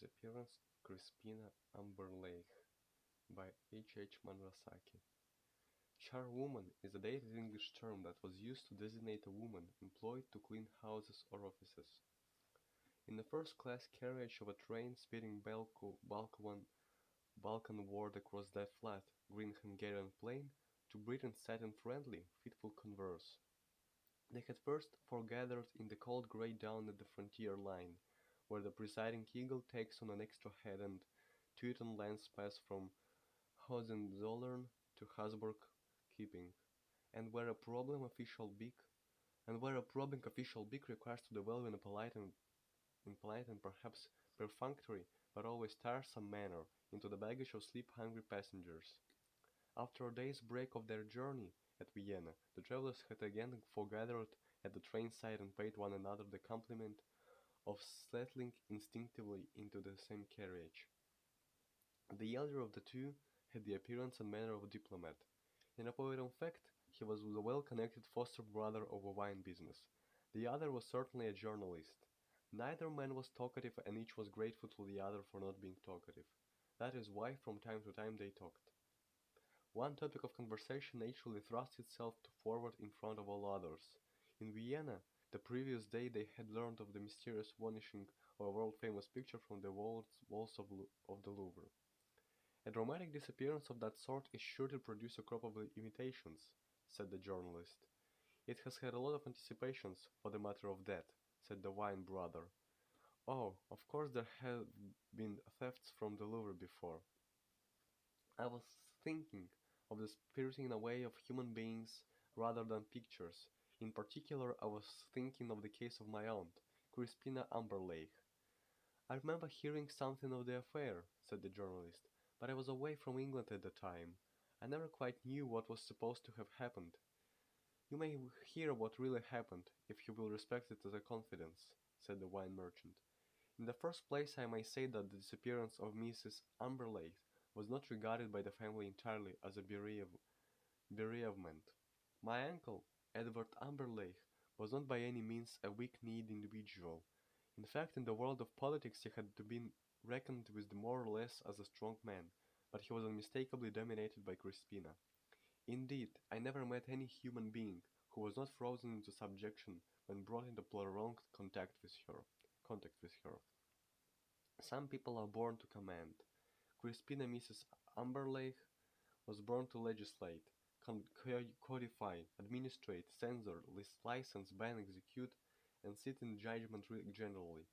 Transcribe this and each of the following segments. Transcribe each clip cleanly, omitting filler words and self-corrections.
Disappearance of Crispina Umberleigh by H. Manrasaki. Charwoman is a dated English term that was used to designate a woman employed to clean houses or offices. In the first-class carriage of a train speeding Balkanward across that flat, green Hungarian plain, two Britons sat in friendly, fitful converse. They had first foregathered in the cold grey dawn at the frontier line, where the presiding eagle takes on an extra head and Teuton lands pass from Hohenzollern to Habsburg keeping, and where a probing official beak requires to delve in polite and perhaps perfunctory, but always tiresome manner, into the baggage of sleep-hungry passengers. After a day's break of their journey at Vienna, the travellers had again foregathered at the train side and paid one another the compliment of settling instinctively into the same carriage. The elder of the two had the appearance and manner of a diplomat. In a point of fact, he was the well-connected foster brother of a wine business. The other was certainly a journalist. Neither man was talkative, and each was grateful to the other for not being talkative. That is why, from time to time, they talked. One topic of conversation naturally thrust itself forward in front of all others. In Vienna, the previous day they had learned of the mysterious vanishing of a world-famous picture from the walls of the Louvre. A dramatic disappearance of that sort is sure to produce a crop of imitations, said the journalist. It has had a lot of anticipations, for the matter of that, said the wine brother. Oh, of course there have been thefts from the Louvre before. I was thinking of the spiriting away of human beings rather than pictures. In particular, I was thinking of the case of my aunt, Crispina Umberleigh. I remember hearing something of the affair, said the journalist, but I was away from England at the time. I never quite knew what was supposed to have happened. You may hear what really happened, if you will respect it as a confidence, said the wine merchant. In the first place, I may say that the disappearance of Mrs. Umberleigh was not regarded by the family entirely as a bereavement. My uncle, Edward Umberleigh, was not by any means a weak-kneed individual. In fact, in the world of politics he had been reckoned with more or less as a strong man, but he was unmistakably dominated by Crispina. Indeed, I never met any human being who was not frozen into subjection when brought into prolonged contact with her. Some people are born to command. Crispina Mrs. Umberleigh was born to legislate, codify, administrate, censor, license, ban, execute, and sit in judgment generally.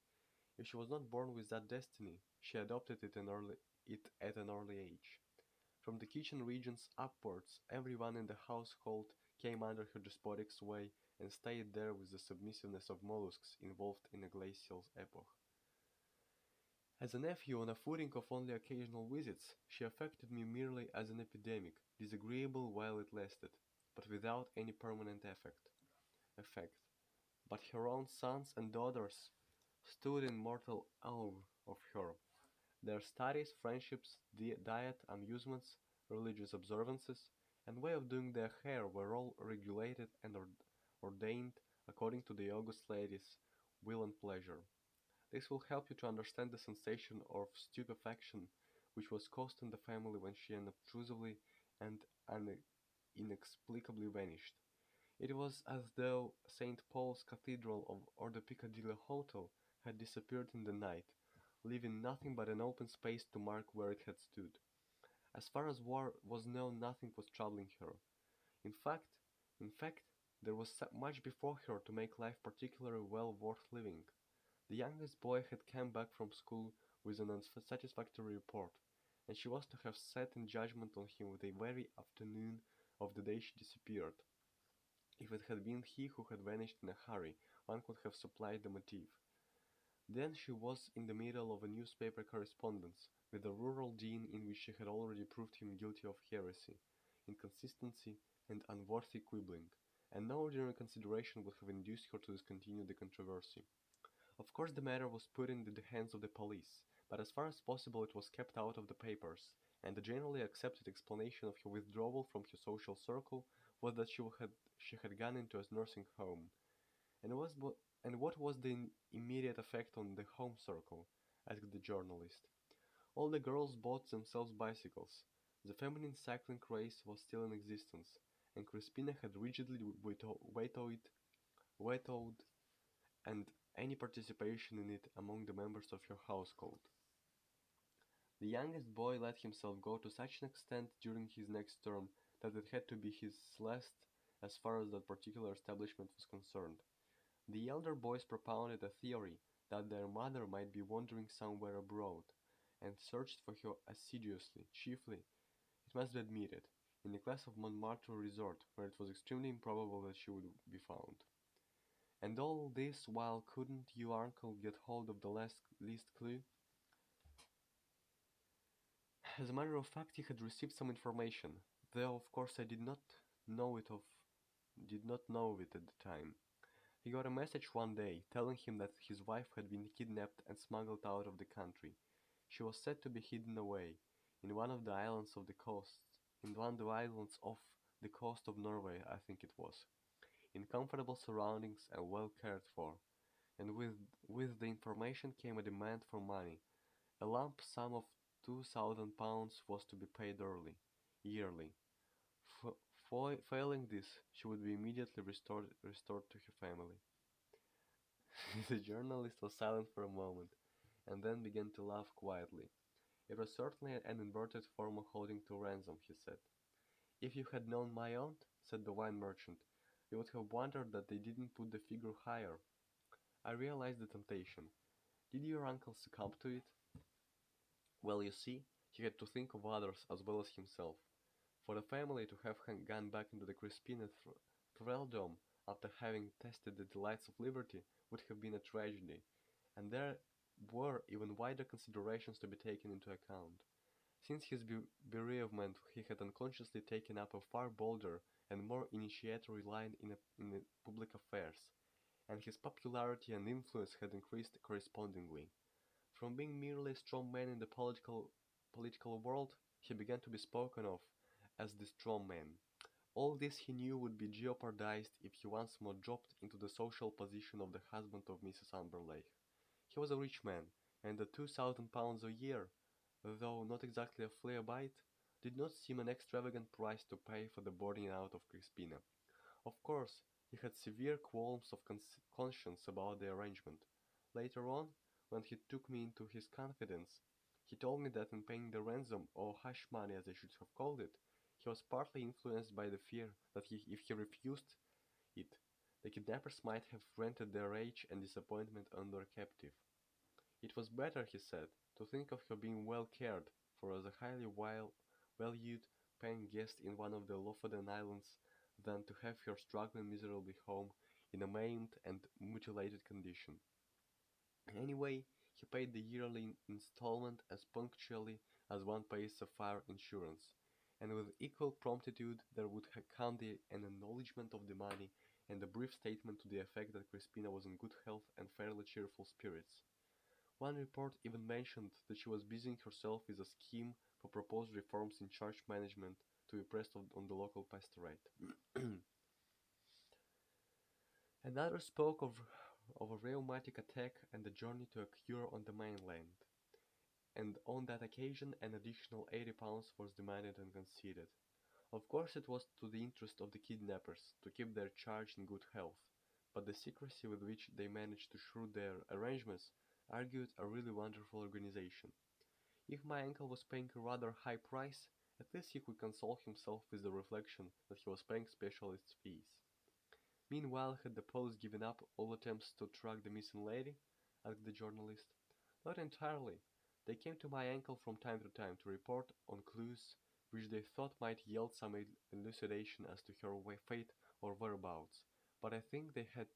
If she was not born with that destiny, she adopted it at an early age. From the kitchen regions upwards, everyone in the household came under her despotic sway and stayed there with the submissiveness of mollusks involved in a glacial epoch. As a nephew on a footing of only occasional visits, she affected me merely as an epidemic, disagreeable while it lasted, but without any permanent effect. But her own sons and daughters stood in mortal awe of her. Their studies, friendships, diet, amusements, religious observances, and way of doing their hair were all regulated and ordained according to the august lady's will and pleasure. This will help you to understand the sensation of stupefaction which was caused in the family when she unobtrusively and inexplicably vanished. It was as though St. Paul's Cathedral or the Piccadilly Hotel had disappeared in the night, leaving nothing but an open space to mark where it had stood. As far as war was known, nothing was troubling her. In fact, in fact, there was much before her to make life particularly well worth living. The youngest boy had come back from school with an unsatisfactory report, and she was to have sat in judgment on him the very afternoon of the day she disappeared. If it had been he who had vanished in a hurry, one could have supplied the motive. Then she was in the middle of a newspaper correspondence with the rural dean in which she had already proved him guilty of heresy, inconsistency, and unworthy quibbling, and no ordinary consideration would have induced her to discontinue the controversy. Of course the matter was put in the hands of the police, but as far as possible it was kept out of the papers, and the generally accepted explanation of her withdrawal from her social circle was that she had gone into a nursing home. And what was the immediate effect on the home circle? asked the journalist. All the girls bought themselves bicycles. The feminine cycling race was still in existence, and Crispina had rigidly vetoed and any participation in it among the members of her household. The youngest boy let himself go to such an extent during his next term that it had to be his last as far as that particular establishment was concerned. The elder boys propounded a theory that their mother might be wandering somewhere abroad, and searched for her assiduously, chiefly, it must be admitted, in the class of Montmartre resort, where it was extremely improbable that she would be found. And all this while couldn't your uncle get hold of the least clue? As a matter of fact, he had received some information, though of course I know it of did not know it at the time. He got a message one day telling him that his wife had been kidnapped and smuggled out of the country. She was said to be hidden away in one of the islands of the coast, in one of the islands off the coast of Norway, I think it was, in comfortable surroundings and well cared for. And with the information came a demand for money. A lump sum of £2,000 was to be paid yearly. F- Failing this, she would be immediately restored to her family. The journalist was silent for a moment, and then began to laugh quietly. It was certainly an inverted form of holding to ransom, he said. If you had known my aunt, said the wine merchant, you would have wondered that they didn't put the figure higher. I realized the temptation. Did your uncle succumb to it? Well, you see, he had to think of others as well as himself. For the family to have gone back into the Crispina thraldom after having tasted the delights of liberty would have been a tragedy, and there were even wider considerations to be taken into account. Since his bereavement, he had unconsciously taken up a far bolder and more initiatory line in public affairs, and his popularity and influence had increased correspondingly. From being merely a strong man in the political world, he began to be spoken of as the strong man. All this he knew would be jeopardized if he once more dropped into the social position of the husband of Mrs. Umberleigh. He was a rich man, and the £2,000 a year, though not exactly a flea bite, did not seem an extravagant price to pay for the boarding out of Crispina. Of course, he had severe qualms of conscience about the arrangement. Later on, when he took me into his confidence, he told me that in paying the ransom, or hush money as I should have called it, he was partly influenced by the fear that if he refused it, the kidnappers might have vented their rage and disappointment on their captive. It was better, he said, to think of her being well cared for as a highly valued paying guest in one of the Lofoten Islands than to have her struggling miserably home in a maimed and mutilated condition. Anyway, he paid the yearly installment as punctually as one pays a fire insurance, and with equal promptitude there would come an acknowledgment of the money and a brief statement to the effect that Crispina was in good health and fairly cheerful spirits. One report even mentioned that she was busying herself with a scheme for proposed reforms in church management to be pressed on the local pastorate. Another spoke of a rheumatic attack and a journey to a cure on the mainland, and on that occasion an additional £80 was demanded and conceded. Of course it was to the interest of the kidnappers to keep their charge in good health, but the secrecy with which they managed to shrew their arrangements argued a really wonderful organization. If my uncle was paying a rather high price, at least he could console himself with the reflection that he was paying specialists' fees. Meanwhile, had the police given up all attempts to track the missing lady? Asked the journalist. Not entirely. They came to my uncle from time to time to report on clues which they thought might yield some elucidation as to her fate or whereabouts, but I think they had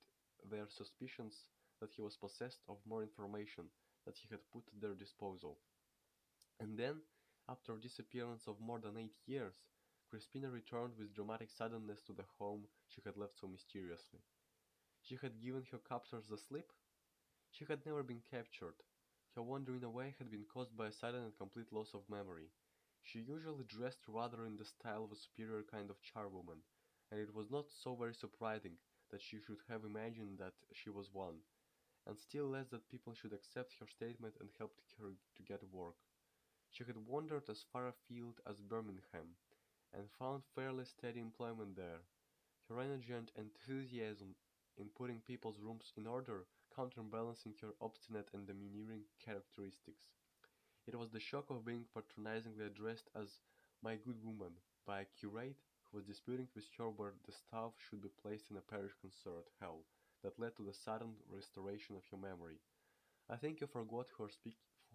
their suspicions that he was possessed of more information that he had put at their disposal. And then, after a disappearance of more than 8 years, Crispina returned with dramatic suddenness to the home she had left so mysteriously. She had given her captors the slip? She had never been captured. Her wandering away had been caused by a sudden and complete loss of memory. She usually dressed rather in the style of a superior kind of charwoman, and it was not so very surprising that she should have imagined that she was one. and still less that people should accept her statement and help her to get work. She had wandered as far afield as Birmingham, and found fairly steady employment there. Her energy and enthusiasm in putting people's rooms in order counterbalancing her obstinate and domineering characteristics. It was the shock of being patronizingly addressed as "my good woman" by a curate who was disputing with her where the staff should be placed in a parish concert hall that led to the sudden restoration of her memory. "I think you forgot who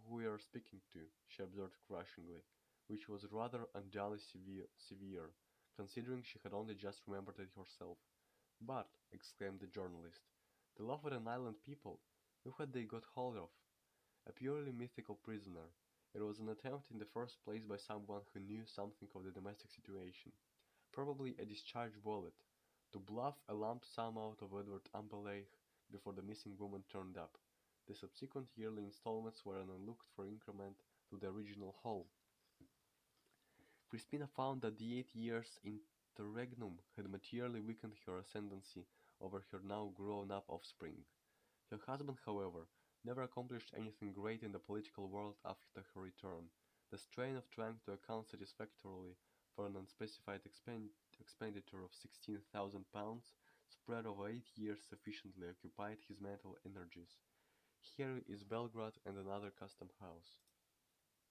we are speaking to," she observed crushingly, which was rather unduly severe, considering she had only just remembered it herself. "But," exclaimed the journalist, "the Lofoten Island people, who had they got hold of? A purely mythical prisoner. It was an attempt in the first place by someone who knew something of the domestic situation, probably a discharged wallet, to bluff a lump sum out of Edward Umberleigh before the missing woman turned up. The subsequent yearly installments were an unlooked-for increment to the original haul." Crispina found that the 8 years' interregnum had materially weakened her ascendancy over her now grown-up offspring. Her husband, however, never accomplished anything great in the political world after her return. The strain of trying to account satisfactorily for an unspecified expenditure of £16,000 spread over 8 years sufficiently occupied his mental energies. Here is Belgrade and another custom house.